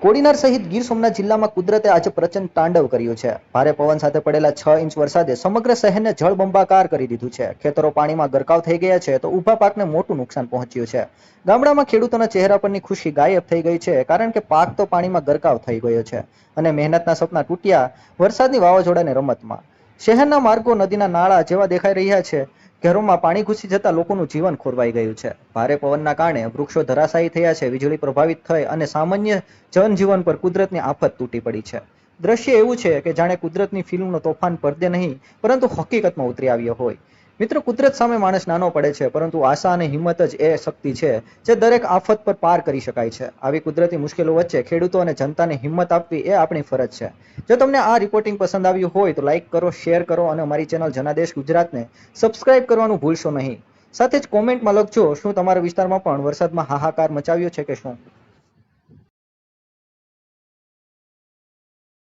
કોડીનાર સહિત ગીર સોમનાથ જિલ્લામાં કુદરતે આજે પ્રચંડ તાંડવ કર્યું છે। ભારે પવન સાથે પડેલા 6 ઇંચ વરસાદે સમગ્ર શહેરને જળબંબાકાર કરી દીધું છે। ખેતરો પાણીમાં ગરકાવ થઈ ગયા છે તો ઊભા પાકને મોટું નુકસાન પહોંચ્યું છે। ગામડામાં ખેડૂતોના ચહેરા પરની ખુશી ગાયબ થઈ ગઈ છે, કારણ કે પાક તો પાણીમાં ગરકાવ થઈ ગયો છે અને મહેનતના સપના તૂટ્યા વરસાદની વાવાઝોડાની રમતમાં। શહેરના માર્ગો નદીના નાળા જેવા દેખાઈ રહ્યા છે। ઘરોમાં પાણી ઘૂસી જતા લોકોનું જીવન ખોરવાઈ ગયું છે। ભારે પવનના કારણે વૃક્ષો ધરાશાયી થયા છે, વીજળી પ્રભાવિત થઈ અને સામાન્ય જનજીવન પર કુદરતની આફત તૂટી પડી છે। દ્રશ્ય એવું છે કે જાણે કુદરતની ફિલ્મનો તોફાન પડદે નહીં પરંતુ હકીકતમાં ઉતરી આવ્યો હોય। મિત્રો, કુદરત સામે માણસ નાનો પડે છે, પરંતુ આશા અને હિંમત જ એ શક્તિ છે જે દરેક આફત પર પાર કરી શકાય છે। આવી કુદરતી મુશ્કેલો વચ્ચે ખેડૂતો અને જનતાને હિંમત આપવી એ આપણી ફરજ છે। જો તમને આ રિપોર્ટિંગ પસંદ આવ્યું હોય તો લાઈક કરો, શેર કરો અને અમારી ચેનલ જનાદેશ ગુજરાતને સબસ્ક્રાઇબ કરવાનું ભૂલશો નહીં। સાથે જ કોમેન્ટમાં લખજો શું તમારા વિસ્તારમાં પણ વરસાદમાં હાહાકાર મચાવ્યો છે કે શું।